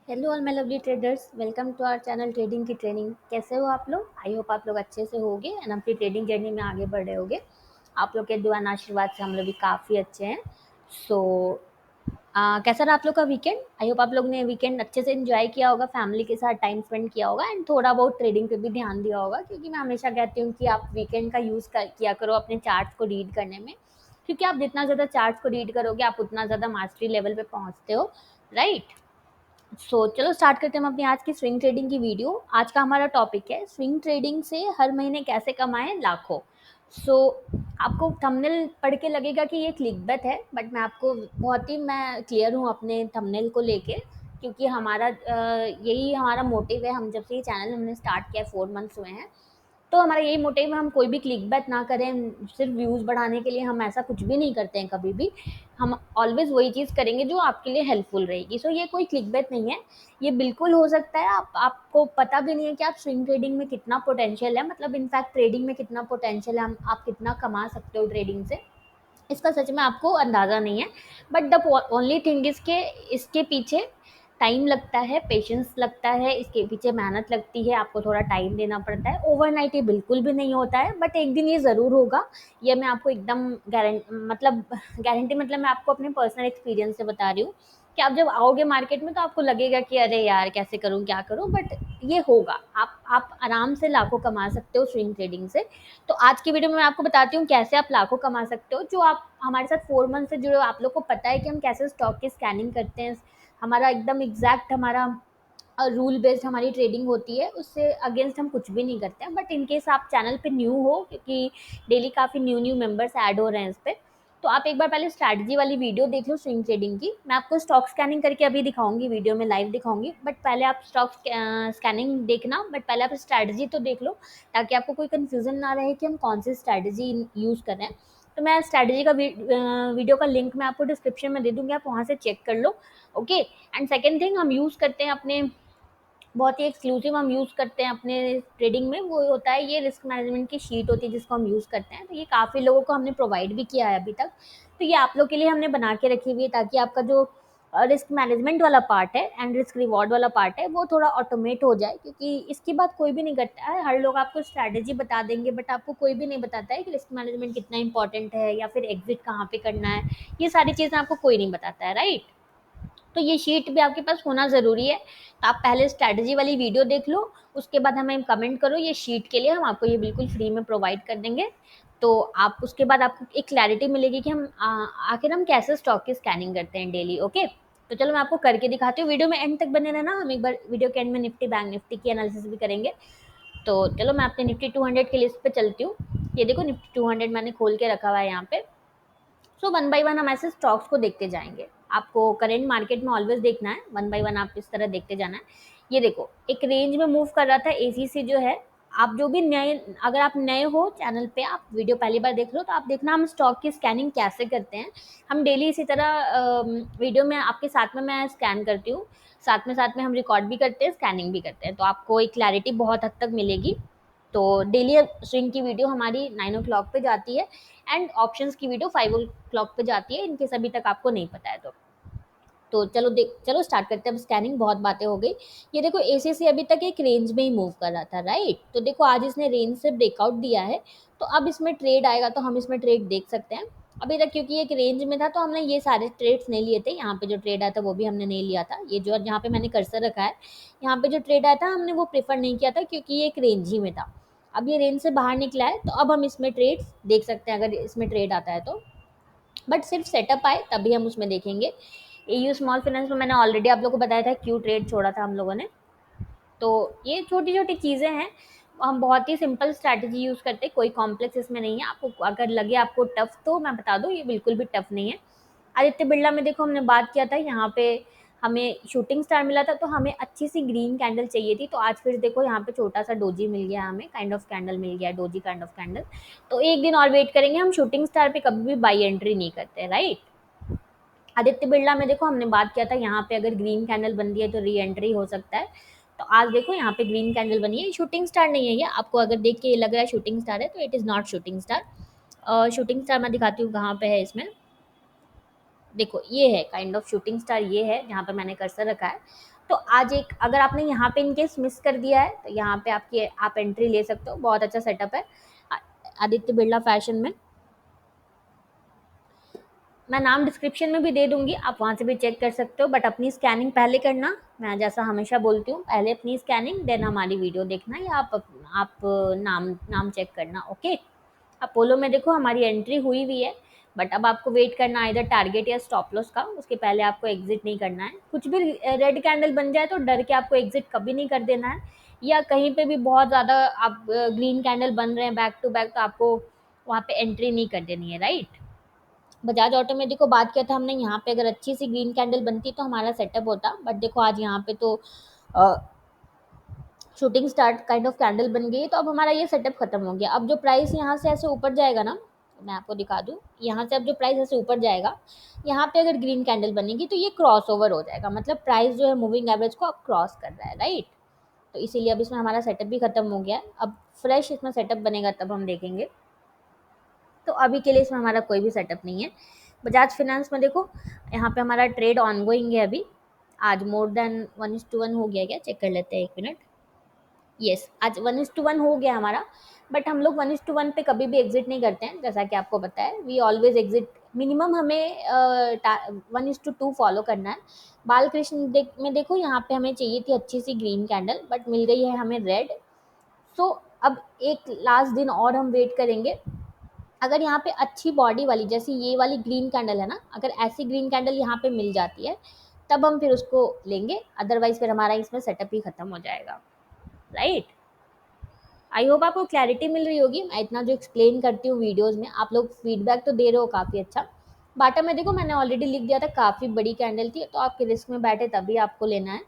Hello all my lovely traders, welcome to our channel trading की training. कैसे हो आप लोग? आई होप आप लोग अच्छे से होगे एंड अपनी ट्रेडिंग जर्नी में आगे बढ़ रहे होगे। आप लोग के दुआ और आशीर्वाद से हम लोग भी काफ़ी अच्छे हैं। सो कैसा रहा आप लोग का वीकेंड? आई होप आप लोग ने वीकेंड अच्छे से एंजॉय किया होगा, फैमिली के साथ टाइम स्पेंड किया होगा एंड थोड़ा बहुत ट्रेडिंग पे भी ध्यान दिया होगा, क्योंकि मैं हमेशा कहती हूँ कि आप वीकेंड का किया करो अपने चार्ट्स को रीड करने में, क्योंकि आप जितना ज़्यादा चार्ट्स को रीड करोगे आप उतना ज़्यादा मास्टरी लेवल पे पहुँचते हो, राइट? चलो स्टार्ट करते हैं हम अपनी आज की स्विंग ट्रेडिंग की वीडियो। आज का हमारा टॉपिक है स्विंग ट्रेडिंग से हर महीने कैसे कमाएं लाखों। सो आपको थंबनेल पढ़ के लगेगा कि ये क्लिकबेट है, बट मैं आपको बहुत ही मैं क्लियर हूँ अपने थंबनेल को लेके, क्योंकि हमारा यही हमारा मोटिव है। हम जब से ये चैनल हमने स्टार्ट किया 4 मंथ्स हुए हैं, तो हमारा यही मोटिव है, हम कोई भी क्लिकबैट ना करें, सिर्फ व्यूज़ बढ़ाने के लिए हम ऐसा कुछ भी नहीं करते हैं कभी भी। हम ऑलवेज़ वही चीज़ करेंगे जो आपके लिए हेल्पफुल रहेगी। सो ये कोई क्लिकबैट नहीं है, ये बिल्कुल हो सकता है आपको पता भी नहीं है कि आप स्विंग ट्रेडिंग में कितना पोटेंशियल है, मतलब इनफैक्ट ट्रेडिंग में कितना पोटेंशियल है, हम आप कितना कमा सकते हो ट्रेडिंग से, इसका सच में आपको अंदाज़ा नहीं है। But the only thing is के इसके पीछे टाइम लगता है, पेशेंस लगता है, इसके पीछे मेहनत लगती है, आपको थोड़ा टाइम देना पड़ता है। ओवरनाइट ये बिल्कुल भी नहीं होता है, बट एक दिन ये ज़रूर होगा। ये मैं आपको एकदम गारंटी मतलब मैं आपको अपने पर्सनल एक्सपीरियंस से बता रही हूँ कि आप जब आओगे मार्केट में तो आपको लगेगा कि अरे यार कैसे करूँ, क्या करूँ, बट ये होगा। आप आराम से लाखों कमा सकते हो स्विंग ट्रेडिंग से। तो आज की वीडियो में मैं आपको बताती हूँ कैसे आप लाखों कमा सकते हो। जो आप हमारे साथ 4 मंथ से जुड़े हो, आप लोग को पता है कि हम कैसे स्टॉक की स्कैनिंग करते हैं। हमारा एकदम एग्जैक्ट हमारा रूल बेस्ड हमारी ट्रेडिंग होती है, उससे अगेंस्ट हम कुछ भी नहीं करते हैं। बट इन केस आप चैनल पे न्यू हो, क्योंकि डेली काफ़ी न्यू न्यू मेंबर्स ऐड हो रहे हैं इस पे, तो आप एक बार पहले स्ट्रैटेजी वाली वीडियो देख लो स्विंग ट्रेडिंग की। मैं आपको स्टॉक स्कैनिंग करके अभी दिखाऊंगी, वीडियो में लाइव दिखाऊंगी, बट पहले आप स्टॉक स्कैनिंग देखना, बट पहले आप स्ट्रैटेजी तो देख लो, ताकि आपको कोई कंफ्यूजन ना रहे कि हम कौन सी स्ट्रैटेजी यूज़ कर रहे हैं। तो मैं स्ट्रैटेजी का वीडियो का लिंक मैं आपको डिस्क्रिप्शन में दे दूंगी, आप वहाँ से चेक कर लो। ओके। एंड सेकेंड थिंग हम यूज़ करते हैं अपने, बहुत ही एक्सक्लूसिव हम यूज़ करते हैं अपने ट्रेडिंग में, वो होता है ये रिस्क मैनेजमेंट की शीट होती है जिसको हम यूज़ करते हैं। तो ये काफ़ी लोगों को हमने प्रोवाइड भी किया है अभी तक, तो ये आप लोग के लिए हमने बना के रखी हुई है, ताकि आपका जो रिस्क मैनेजमेंट वाला पार्ट है एंड रिस्क रिवॉर्ड वाला पार्ट है वो थोड़ा ऑटोमेट हो जाए, क्योंकि इसकी बात कोई भी नहीं करता है। हर लोग आपको स्ट्रैटेजी बता देंगे, बट आपको कोई भी नहीं बताता है कि रिस्क मैनेजमेंट कितना इंपॉर्टेंट है या फिर एग्जिट कहाँ पे करना है। ये सारी चीज़ें आपको कोई नहीं बताता है, राइट? तो ये शीट भी आपके पास होना ज़रूरी है। तो आप पहले स्ट्रैटेजी वाली वीडियो देख लो, उसके बाद हमें कमेंट करो, ये शीट के लिए हम आपको ये बिल्कुल फ्री में प्रोवाइड कर देंगे। तो आप उसके बाद आपको एक क्लैरिटी मिलेगी कि हम आखिर हम कैसे स्टॉक की स्कैनिंग करते हैं डेली। ओके, तो चलो मैं आपको करके दिखाती हूँ। वीडियो में एंड तक बने रहना, हम एक बार वीडियो के एंड में निफ्टी बैंक निफ्टी की एनालिसिस भी करेंगे। तो चलो मैं अपने निफ्टी 200 की लिस्ट पे चलती हूँ। ये देखो निफ्टी 200 मैंने खोल के रखा हुआ है यहाँ पे। सो वन बाय वन हम ऐसे स्टॉक्स को देखते जाएंगे। आपको करेंट मार्केट में ऑलवेज देखना है, वन बाय वन आप इस तरह देखते जाना है। ये देखो एक रेंज में मूव कर रहा था एसीसी जो है। आप जो भी नए, अगर आप नए हो चैनल पे, आप वीडियो पहली बार देख रहे हो, तो आप देखना हम स्टॉक की स्कैनिंग कैसे करते हैं। हम डेली इसी तरह वीडियो में आपके साथ में मैं स्कैन करती हूँ, साथ में हम रिकॉर्ड भी करते हैं, स्कैनिंग भी करते हैं, तो आपको एक क्लैरिटी बहुत हद तक मिलेगी। तो डेली स्विंग की वीडियो हमारी 9 o'clock पे जाती है एंड ऑप्शंस की वीडियो 5 o'clock पे जाती है, इनकेस अभी तक आपको नहीं पता है तो चलो स्टार्ट करते हैं। अब स्कैनिंग बहुत बातें हो गई। ये देखो एसीसी अभी तक एक रेंज में ही मूव कर रहा था, राइट? तो देखो आज इसने रेंज से ब्रेकआउट दिया है, तो अब इसमें ट्रेड आएगा तो हम इसमें ट्रेड देख सकते हैं। अभी तक क्योंकि एक रेंज में था तो हमने ये सारे ट्रेड्स नहीं लिए थे, यहाँ पे जो ट्रेड आया था वो भी हमने नहीं लिया था। ये जो यहाँ पे मैंने कर्सर रखा है, यहाँ पे जो ट्रेड आया था हमने वो प्रेफर नहीं किया था, क्योंकि ये एक रेंज ही में था। अब ये रेंज से बाहर निकला है, तो अब हम इसमें ट्रेड्स देख सकते हैं अगर इसमें ट्रेड आता है तो। बट सिर्फ सेटअप आए तभी हम उसमें देखेंगे। एयू स्मॉल फाइनेंस में मैंने ऑलरेडी आप लोगों को बताया था क्यों ट्रेड छोड़ा था हम लोगों ने। तो ये छोटी छोटी चीज़ें हैं, हम बहुत ही सिंपल स्ट्रैटेजी यूज़ करते हैं, कोई कॉम्प्लेक्स इसमें नहीं है। आपको अगर लगे आपको टफ तो मैं बता दूँ, ये बिल्कुल भी टफ नहीं है। आदित्य बिरला में देखो हमने बात किया था, यहाँ पे हमें शूटिंग स्टार मिला था, तो हमें अच्छी सी ग्रीन कैंडल चाहिए थी। तो आज फिर देखो यहाँ पे छोटा सा डोजी मिल गया, हमें काइंड ऑफ कैंडल मिल गया, डोजी काइंड ऑफ कैंडल। तो एक दिन और वेट करेंगे, हम शूटिंग स्टार पे कभी भी बाई एंट्री नहीं करते, राइट? आदित्य बिरला में देखो हमने बात किया था, यहाँ पे अगर ग्रीन कैंडल बन रही है तो री एंट्री हो सकता है। तो आज देखो यहाँ पे ग्रीन कैंडल बनी है, शूटिंग स्टार नहीं है ये। आपको अगर देख के ये लग रहा है शूटिंग स्टार है, तो it is not shooting star. Shooting star मैं दिखाती हूँ कहाँ पे है इसमें। देखो ये है काइंड ऑफ शूटिंग स्टार, ये है जहाँ पे मैंने कर्सर रखा है। तो आज एक अगर आपने यहाँ पे इनकेस मिस कर दिया है तो यहाँ पे आप एंट्री ले सकते हो। बहुत अच्छा सेटअप है आदित्य बिरला फैशन में। मैं नाम डिस्क्रिप्शन में भी दे दूंगी, आप वहाँ से भी चेक कर सकते हो, बट अपनी स्कैनिंग पहले करना। मैं जैसा हमेशा बोलती हूँ, पहले अपनी स्कैनिंग देन हमारी वीडियो देखना, या आप नाम नाम चेक करना। ओके, अपोलो में देखो हमारी एंट्री हुई हुई है, बट अब आपको वेट करना है इधर टारगेट या स्टॉप लॉस का। उसके पहले आपको एग्जिट नहीं करना है। कुछ भी रेड कैंडल बन जाए तो डर के आपको एग्जिट कभी नहीं कर देना है, या कहीं पे भी बहुत ज़्यादा आप ग्रीन कैंडल बन रहे हैं बैक टू बैक तो आपको वहाँ पे एंट्री नहीं कर देनी है, राइट। बजाज ऑटोमेटिक को बात किया था हमने, यहाँ पे अगर अच्छी सी ग्रीन कैंडल बनती तो हमारा सेटअप होता, बट देखो आज यहाँ पे तो shooting start kind of candle बन गई, तो अब हमारा ये सेटअप खत्म हो गया। अब जो प्राइस यहाँ से ऐसे ऊपर जाएगा ना, मैं आपको दिखा दूँ, यहाँ से अब जो प्राइस ऐसे ऊपर जाएगा, यहाँ पे अगर ग्रीन कैंडल बनेगी तो ये क्रॉस ओवर हो जाएगा, मतलब प्राइस जो है मूविंग एवरेज को अब क्रॉस कर रहा है, राइट। तो इसीलिए अब इसमें हमारा सेटअप भी खत्म हो गया है। अब फ्रेश इसमें सेटअप बनेगा तब हम देखेंगे। तो अभी के लिए इसमें हमारा कोई भी सेटअप नहीं है। बजाज फाइनेंस में देखो यहाँ पे हमारा ट्रेड ऑनगोइंग है अभी। आज मोर देन 1:1 हो गया क्या, चेक कर लेते हैं 1 मिनट। यस, आज 1:1 हो गया हमारा, बट हम लोग 1:1 पे कभी भी एग्जिट नहीं करते हैं, जैसा कि आपको पता है। वी ऑलवेज एग्जिट, मिनिमम हमें 1:2 फॉलो करना है। बालकृष्ण में देखो यहाँ पे हमें चाहिए थी अच्छी सी ग्रीन कैंडल, बट मिल गई है हमें रेड। सो अब एक लास्ट दिन और हम वेट करेंगे। अगर यहाँ पे अच्छी बॉडी वाली, जैसी ये वाली ग्रीन कैंडल है ना, अगर ऐसी ग्रीन कैंडल यहाँ पे मिल जाती है तब हम फिर उसको लेंगे, अदरवाइज फिर हमारा इसमें सेटअप ही खत्म हो जाएगा, राइट। आई होप आपको क्लैरिटी मिल रही होगी। मैं इतना जो एक्सप्लेन करती हूँ वीडियोज़ में, आप लोग फीडबैक तो दे रहे हो काफ़ी अच्छा। बाटा में देखो मैंने ऑलरेडी लिख दिया था, काफ़ी बड़ी कैंडल थी, तो आपके रिस्क में बैठे तभी आपको लेना है।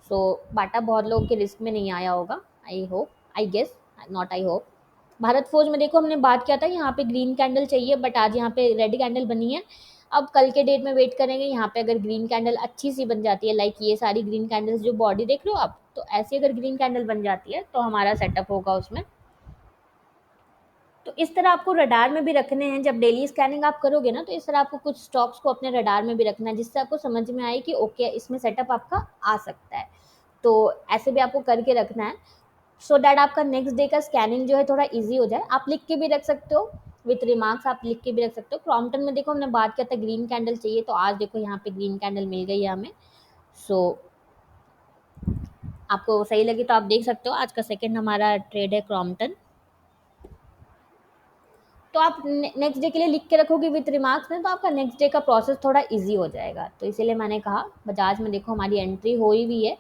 सो बाटा बहुत लोगों के रिस्क में नहीं आया होगा, I hope, I guess, not I hope. Bharat Forge में देखो हमने बात किया था, यहाँ पे ग्रीन कैंडल चाहिए, बट आज यहाँ पे रेड कैंडल बनी है। अब कल के डेट में वेट करेंगे, यहाँ पे अगर ग्रीन कैंडल अच्छी सी बन जाती है, लाइक ये सारी ग्रीन कैंडल्स जो बॉडी देख रहे हो आप, तो ऐसी अगर ग्रीन कैंडल बन जाती है तो हमारा सेटअप होगा उसमें। तो इस तरह आपको रडार में भी रखने हैं। जब डेली स्कैनिंग आप करोगे ना, तो इस तरह आपको कुछ स्टॉक्स को अपने रडार में भी रखना है, जिससे आपको समझ में आए कि ओके इसमें सेटअप आपका आ सकता है। तो ऐसे भी आपको करके रखना है, सो दैट आपका नेक्स्ट डे का स्कैनिंग जो है थोड़ा ईजी हो जाए। आप लिख के भी रख सकते हो, विथ रिमार्क्स आप लिख के भी रख सकते हो। क्रॉम्पटन में देखो हमने बात किया था ग्रीन कैंडल चाहिए, तो आज देखो यहाँ पे ग्रीन कैंडल मिल गई है हमें। सो आपको सही लगी तो आप देख सकते हो। आज का सेकेंड हमारा ट्रेड है क्रॉम्पटन। तो आप नेक्स्ट डे के लिए लिख के रखोगे विथ रिमार्क्स में, तो आपका नेक्स्ट डे का प्रोसेस थोड़ा इजी हो जाएगा। तो इसीलिए मैंने कहा बजाज में देखो हमारी एंट्री हो ही हुई है।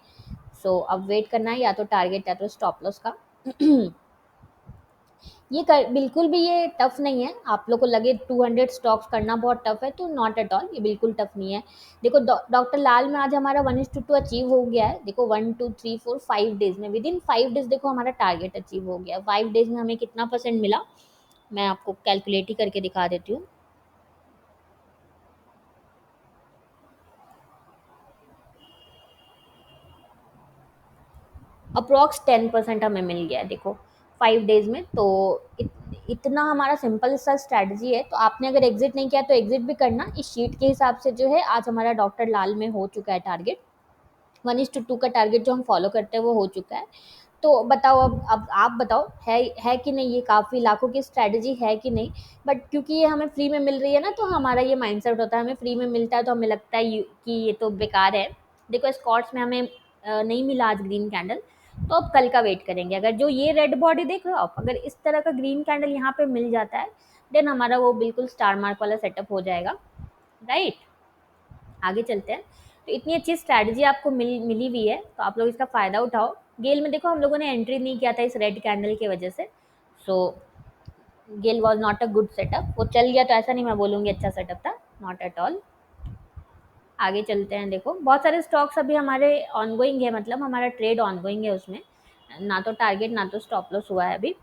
सो अब वेट करना है या तो टारगेट या तो स्टॉप लॉस का। बिल्कुल भी ये टफ नहीं है। आप लोग को लगे 200 स्टॉक्स करना बहुत टफ है, तो नॉट एट ऑल, ये बिल्कुल टफ नहीं है। देखो डॉक्टर लाल में आज हमारा 1:2 अचीव हो गया है। देखो 1 2 3 4 5 डेज में, विद इन 5 डेज देखो हमारा टारगेट अचीव हो गया। 5 डेज में हमें कितना परसेंट मिला, मैं आपको कैलकुलेट ही करके दिखा देती हूँ। अप्रॉक्स 10% हमें मिल गया है देखो 5 डेज में। तो इतना हमारा सिंपल सा स्ट्रैटेजी है। तो आपने अगर एग्जिट नहीं किया तो एग्जिट भी करना। इस शीट के हिसाब से जो है आज हमारा डॉक्टर लाल में हो चुका है टारगेट। 1:2 का टारगेट जो हम फॉलो करते हैं वो हो चुका है। तो बताओ, अब आप बताओ, है कि नहीं, ये काफ़ी लाखों की स्ट्रैटेजी है कि नहीं। बट क्योंकि ये हमें फ्री में मिल रही है ना, तो हमारा ये माइंडसेट होता है, हमें फ्री में मिलता है तो हमें लगता है कि ये तो बेकार है। देखो स्कॉट्स में हमें नहीं मिला आज ग्रीन कैंडल, तो अब कल का वेट करेंगे। अगर जो ये रेड बॉडी देख रहे हो आप, अगर इस तरह का ग्रीन कैंडल यहाँ पे मिल जाता है, देन हमारा वो बिल्कुल स्टार मार्क वाला सेटअप हो जाएगा, राइट। आगे चलते हैं। तो इतनी अच्छी स्ट्रैटेजी आपको मिली हुई है, तो आप लोग इसका फ़ायदा उठाओ। गेल में देखो हम लोगों ने एंट्री नहीं किया था इस रेड कैंडल की वजह से। So gel was not a good setup. वो चल गया तो ऐसा नहीं मैं बोलूँगी अच्छा सेटअप था, नॉट एट ऑल। आगे चलते हैं। देखो बहुत सारे स्टॉक्स अभी हमारे ऑनगोइंग है, मतलब हमारा ट्रेड ऑनगोइंग है, उसमें ना तो टारगेट ना तो स्टॉप लॉस हुआ है अभी।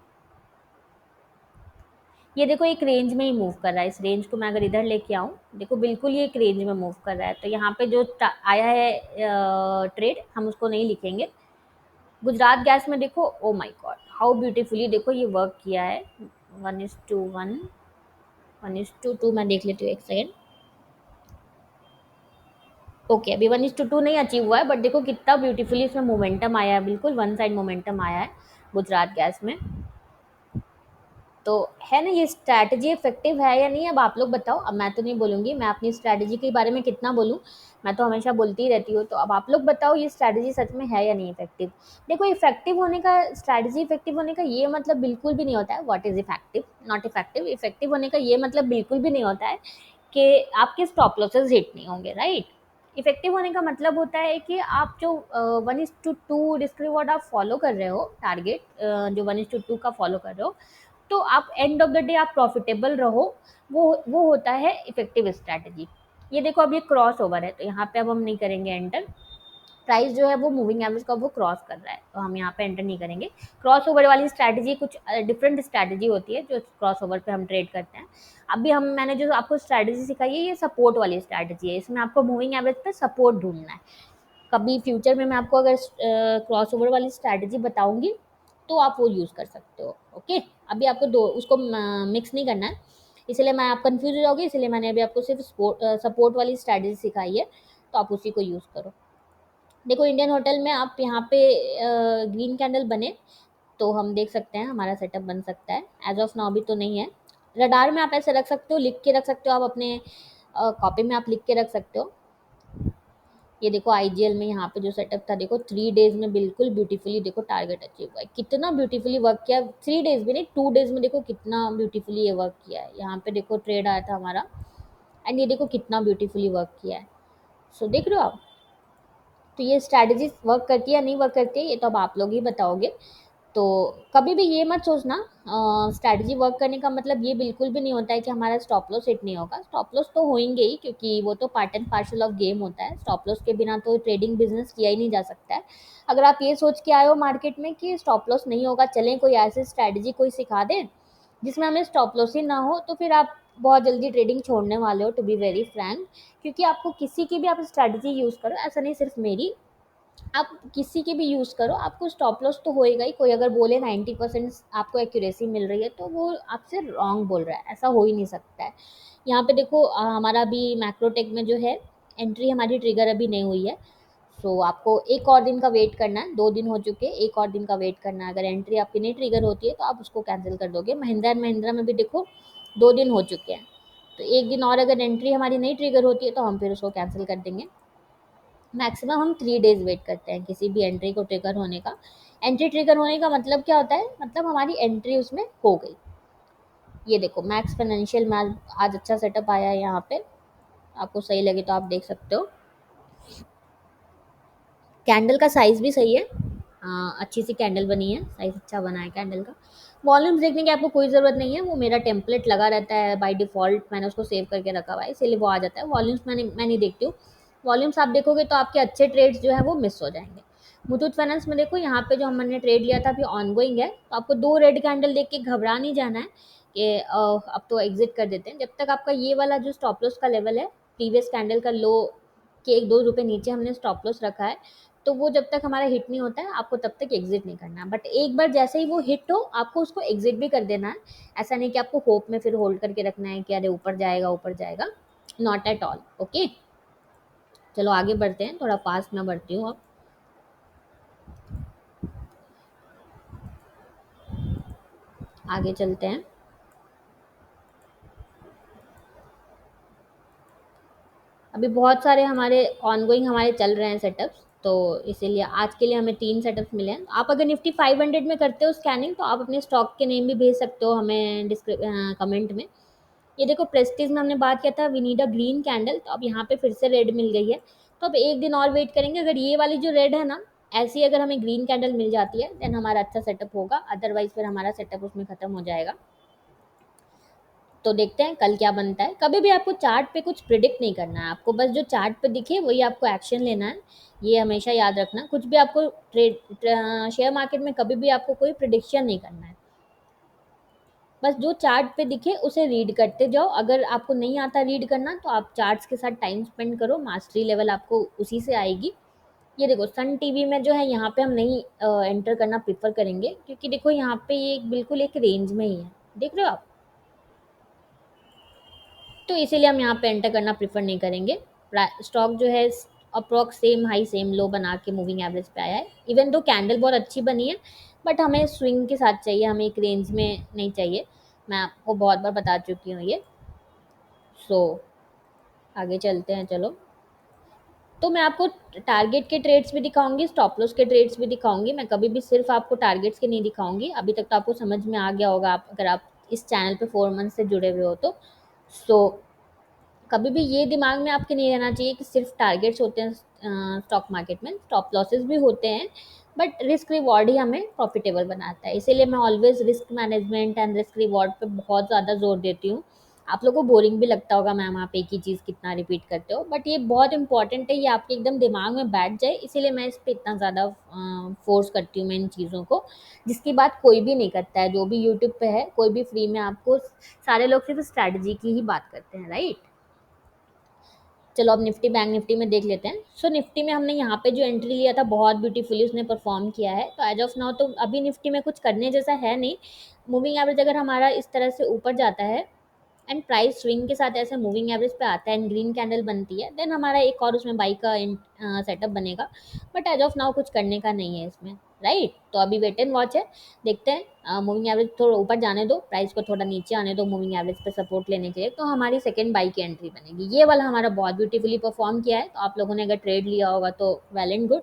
ये देखो एक रेंज में ही मूव कर रहा है। इस रेंज को मैं अगर इधर लेके आऊँ, देखो बिल्कुल ये एक रेंज में मूव कर रहा है। तो यहाँ पे जो आया है ट्रेड, हम उसको नहीं लिखेंगे। गुजरात गैस में देखो, oh my God how beautifully देखो ये वर्क किया है। 1:1, 1:2, मैं देख लेती हूँ एक सेकेंड। ओके, अभी 1:2 नहीं अचीव हुआ है, बट देखो कितना ब्यूटीफुली इसमें मोमेंटम आया है, बिल्कुल वन साइड मोमेंटम आया है गुजरात गैस में। तो है ना, ये स्ट्रैटेजी इफेक्टिव है या नहीं, अब आप लोग बताओ। अब मैं तो नहीं बोलूँगी, मैं अपनी स्ट्रैटेजी के बारे में कितना बोलूँ, मैं तो हमेशा बोलती ही रहती हूँ। तो अब आप लोग बताओ ये स्ट्रैटेजी सच में है या नहीं इफेक्टिव। देखो, इफेक्टिव होने का, स्ट्रैटेजी इफेक्टिव होने का ये मतलब बिल्कुल भी नहीं होता है what is effective not effective. Effective होने का ये मतलब बिल्कुल भी नहीं होता है कि आपके स्टॉप लॉसेस हिट नहीं होंगे, राइट। इफेक्टिव होने का मतलब होता है कि आप जो 1:2 रिस्क रिवॉर्ड आप फॉलो कर रहे हो, टारगेट जो 1:2 का फॉलो कर रहे हो, तो आप एंड ऑफ द डे आप प्रॉफिटेबल रहो। वो होता है इफेक्टिव स्ट्रैटेजी। ये देखो, अब ये क्रॉस ओवर है, तो यहाँ पे अब हम नहीं करेंगे एंटर। प्राइस जो है वो मूविंग एवरेज का वो क्रॉस कर रहा है, तो हम यहाँ पे एंटर नहीं करेंगे। क्रॉस ओवर वाली स्ट्रैटेजी कुछ डिफरेंट स्ट्रैटेजी होती है जो क्रॉस ओवर पे हम ट्रेड करते हैं। अभी मैंने जो आपको स्ट्रैटेजी सिखाई है ये सपोर्ट वाली स्ट्रैटेजी है, इसमें आपको मूविंग एवरेज पे सपोर्ट ढूंढना है। कभी फ्यूचर में मैं आपको अगर क्रॉस ओवर वाली स्ट्रैटेजी बताऊंगी तो आप वो यूज़ कर सकते हो, ओके। अभी आपको दो उसको मिक्स नहीं करना है, इसलिए मैं आप कंफ्यूज हो जाओगे, इसलिए मैंने अभी आपको सिर्फ सपोर्ट वाली स्ट्रैटेजी सिखाई है, तो आप उसी को यूज़ करो। देखो, इंडियन होटल में आप यहाँ पे ग्रीन कैंडल बने तो हम देख सकते हैं हमारा सेटअप बन सकता है। एज ऑफ नाउ अभी तो नहीं है। रडार में आप ऐसे रख सकते हो, लिख के रख सकते हो, आप अपने कॉपी में आप लिख के रख सकते हो। ये देखो, आईजीएल में यहाँ पे जो सेटअप था, देखो 3 डेज में बिल्कुल ब्यूटीफुली देखो टारगेट अचीव हुआ है। कितना ब्यूटीफुली वर्क किया, 3 डेज भी नहीं 2 डेज में देखो कितना ब्यूटीफुली ये वर्क किया है। यहाँ पे देखो ट्रेड आया था हमारा, एंड ये देखो कितना ब्यूटीफुली वर्क किया है। सो देख रहे हो आप। तो ये स्ट्रैटेजी वर्क करती है या नहीं वर्क करती है, ये तो अब आप लोग ही बताओगे। तो कभी भी ये मत सोचना स्ट्रैटेजी वर्क करने का मतलब ये बिल्कुल भी नहीं होता है कि हमारा स्टॉप लॉस हिट नहीं होगा। स्टॉप लॉस तो होंगे ही, क्योंकि वो तो part and parcel of game होता है। स्टॉप लॉस के बिना तो ट्रेडिंग बिजनेस किया ही नहीं जा सकता है। अगर आप ये सोच के आए हो मार्केट में कि स्टॉप लॉस नहीं होगा, चलें कोई ऐसी स्ट्रैटेजी कोई सिखा दे जिसमें हमें स्टॉप लॉस ही ना हो, तो फिर आप बहुत जल्दी ट्रेडिंग छोड़ने वाले हो, टू बी वेरी फ्रैंक। क्योंकि आपको किसी की भी आप स्ट्रैटेजी यूज़ करो, ऐसा नहीं सिर्फ मेरी, आप किसी की भी यूज़ करो, आपको स्टॉप लॉस तो होएगा ही। कोई अगर बोले 90% आपको एक्यूरेसी मिल रही है तो वो आपसे रॉन्ग बोल रहा है, ऐसा हो ही नहीं सकता है। यहाँ पे देखो हमारा अभी मैक्रोटेक में जो है एंट्री हमारी ट्रिगर अभी नहीं हुई है। सो आपको एक और दिन का वेट करना है, 2 दिन हो चुके, एक और दिन का वेट करना है। अगर एंट्री आपकी नहीं ट्रिगर होती है तो आप उसको कैंसिल कर दोगे। महिंद्रा एंड महिंद्रा में भी देखो 2 दिन हो चुके हैं, तो एक दिन और अगर एंट्री हमारी नहीं ट्रिगर होती है तो हम फिर उसको कैंसिल कर देंगे। मैक्सिमम हम 3 डेज वेट करते हैं किसी भी एंट्री को ट्रिगर होने का। एंट्री ट्रिगर होने का मतलब क्या होता है, मतलब हमारी एंट्री उसमें हो गई। ये देखो मैक्स फाइनेंशियल में आज अच्छा सेटअप आया है यहाँ पे, आपको सही लगे तो आप देख सकते हो। कैंडल का साइज भी सही है, अच्छी सी कैंडल बनी है, साइज अच्छा बना है कैंडल का। वॉल्यूम्स देखने की आपको कोई ज़रूरत नहीं है, वो मेरा टेम्पलेट लगा रहता है बाय डिफ़ॉल्ट, मैंने उसको सेव करके रखा हुआ है, इसीलिए वो आ जाता है। वॉल्यूम्स मैं नहीं देखती हूँ। वॉल्यूम्स आप देखोगे तो आपके अच्छे ट्रेड्स जो है वो मिस हो जाएंगे। मुथूट फाइनेंस में देखो, यहाँ पे जो हमने ट्रेड लिया था अभी ऑनगोइंग है, तो आपको 2 रेड कैंडल देख के घबरा नहीं जाना है कि अब तो एग्जिट कर देते हैं। जब तक आपका ये वाला जो स्टॉप लॉस का लेवल है, प्रीवियस कैंडल का लो के 1-2 रुपये नीचे हमने स्टॉप लॉस रखा है, तो वो जब तक हमारा हिट नहीं होता है आपको तब तक एग्जिट नहीं करना है। बट एक बार जैसे ही वो हिट हो आपको उसको एग्जिट भी कर देना है। ऐसा नहीं कि आपको होप में फिर होल्ड करके रखना है कि अरे ऊपर जाएगा ऊपर जाएगा, नॉट एट ऑल, ओके। चलो आगे बढ़ते हैं, थोड़ा फास्ट मैं बढ़ती हूँ अब। आगे चलते हैं। अभी बहुत सारे हमारे ऑनगोइंग हमारे चल रहे हैं सेटअप्स, तो इसीलिए आज के लिए हमें 3 सेटअप्स मिले हैं। आप अगर निफ्टी 500 में करते हो स्कैनिंग तो आप अपने स्टॉक के नेम भी भेज सकते हो हमें कमेंट में। ये देखो, प्रेस्टीज में हमने बात किया था we need a green candle, तो अब यहाँ पे फिर से रेड मिल गई है। तो अब एक दिन और वेट करेंगे, अगर ये वाली जो रेड है ना, ऐसी अगर हमें ग्रीन कैंडल मिल जाती है देन हमारा अच्छा सेटअप होगा, अदरवाइज फिर हमारा सेटअप उसमें खत्म हो जाएगा। तो देखते हैं कल क्या बनता है। कभी भी आपको चार्ट पे कुछ प्रिडिक्ट नहीं करना है, आपको बस जो चार्ट पे दिखे वही आपको एक्शन लेना है। ये हमेशा याद रखना, कुछ भी आपको शेयर मार्केट में कभी भी आपको कोई प्रिडिक्शन नहीं करना है। बस जो चार्ट पे दिखे उसे रीड करते जाओ। अगर आपको नहीं आता रीड करना तो आप चार्ट्स के साथ टाइम स्पेंड करो, मास्टरी लेवल आपको उसी से आएगी। ये देखो, सन टीवी में जो है यहाँ पे हम नहीं एंटर करना प्रेफर करेंगे, क्योंकि देखो यहाँ पे ये बिल्कुल एक रेंज में ही है, देख रहे हो आप। तो इसीलिए हम यहाँ पे एंटर करना प्रेफर नहीं करेंगे। स्टॉक जो है अप्रॉक्स सेम हाई सेम लो बना के मूविंग एवरेज पे आया है। इवन दो कैंडल बहुत अच्छी बनी है, बट हमें स्विंग के साथ चाहिए, हमें एक रेंज में नहीं चाहिए। मैं आपको बहुत बार बता चुकी हूँ ये। सो आगे चलते हैं चलो। तो मैं आपको टारगेट के ट्रेड्स भी दिखाऊंगी, स्टॉप लॉस के ट्रेड्स भी दिखाऊंगी। मैं कभी भी सिर्फ आपको टारगेट्स के नहीं दिखाऊंगी। अभी तक तो आपको समझ में आ गया होगा, आप अगर आप इस चैनल पे 4 मंथ से जुड़े हुए हो तो। सो कभी भी ये दिमाग में आपके नहीं रहना चाहिए कि सिर्फ टारगेट्स होते हैं स्टॉक मार्केट में, स्टॉप लॉसेस भी होते हैं, बट रिस्क रिवॉर्ड ही हमें प्रॉफिटेबल बनाता है। इसीलिए मैं always risk management and risk reward पे बहुत ज़्यादा जोर देती हूँ। आप लोगों को बोरिंग भी लगता होगा मैम आप एक ही चीज़ कितना रिपीट करते हो, बट ये बहुत इंपॉर्टेंट है, ये आपके एकदम दिमाग में बैठ जाए, इसीलिए मैं इस पर इतना ज़्यादा फोर्स करती हूँ मैं इन चीज़ों को, जिसकी बात कोई भी नहीं करता है। जो भी यूट्यूब पे है कोई भी फ्री में आपको, सारे लोग सिर्फ स्ट्रैटेजी की ही बात करते हैं, राइट। चलो अब निफ्टी बैंक निफ्टी में देख लेते हैं। सो निफ्टी में हमने यहाँ पे जो एंट्री लिया था बहुत ब्यूटीफुली उसने परफॉर्म किया है। तो एज ऑफ नाउ तो अभी निफ्टी में कुछ करने जैसा है नहीं। मूविंग एवरेज अगर हमारा इस तरह से ऊपर जाता है एंड प्राइस स्विंग के साथ ऐसे मूविंग एवरेज पे आता है एंड ग्रीन कैंडल बनती है, देन हमारा एक और उसमें बाई का सेटअप बनेगा। बट एज ऑफ नाउ कुछ करने का नहीं है इसमें, राइट। तो अभी वेट एंड वॉच है, देखते हैं। मूविंग एवरेज थोड़ा ऊपर जाने दो, प्राइस को थोड़ा नीचे आने दो मूविंग एवरेज पे सपोर्ट लेने के लिए, तो हमारी सेकेंड बाई की एंट्री बनेगी। ये वाला हमारा बहुत ब्यूटीफुली परफॉर्म किया है, तो आप लोगों ने अगर ट्रेड लिया होगा तो well and good.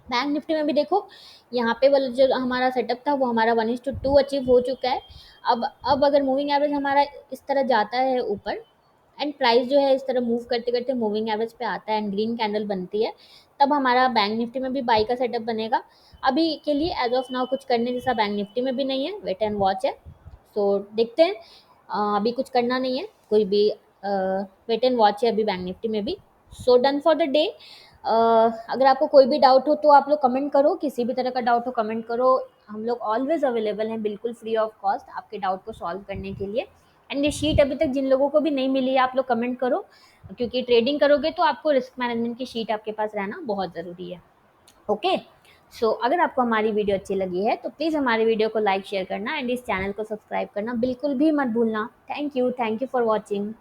Bank Nifty में भी देखो, यहाँ पे वाला जो हमारा सेटअप था वो हमारा 1:2 अचीव हो चुका है। अब अगर मूविंग एवरेज हमारा इस तरह जाता है ऊपर एंड प्राइस जो है इस तरह मूव करते करते मूविंग एवरेज पे आता है एंड ग्रीन कैंडल बनती है, तब हमारा बैंक निफ्टी में भी बाई का सेटअप बनेगा। अभी के लिए एज ऑफ नाउ कुछ करने जैसा बैंक निफ्टी में भी नहीं है, वेट एंड वॉच है। सो देखते हैं। अभी कुछ करना नहीं है कोई भी, वेट एंड वॉच है अभी बैंक निफ्टी में भी। So done for the day. अगर आपको कोई भी डाउट हो तो आप लोग कमेंट करो, किसी भी तरह का डाउट हो कमेंट करो। हम लोग ऑलवेज अवेलेबल हैं, बिल्कुल फ्री ऑफ कॉस्ट आपके डाउट को सॉल्व करने के लिए। एंड ये शीट अभी तक जिन लोगों को भी नहीं मिली है आप लोग कमेंट करो, क्योंकि ट्रेडिंग करोगे तो आपको रिस्क मैनेजमेंट की शीट आपके पास रहना बहुत ज़रूरी है। ओके। सो अगर आपको हमारी वीडियो अच्छी लगी है तो प्लीज़ हमारी वीडियो को लाइक शेयर करना एंड इस चैनल को सब्सक्राइब करना बिल्कुल भी मत भूलना। Thank you for watching.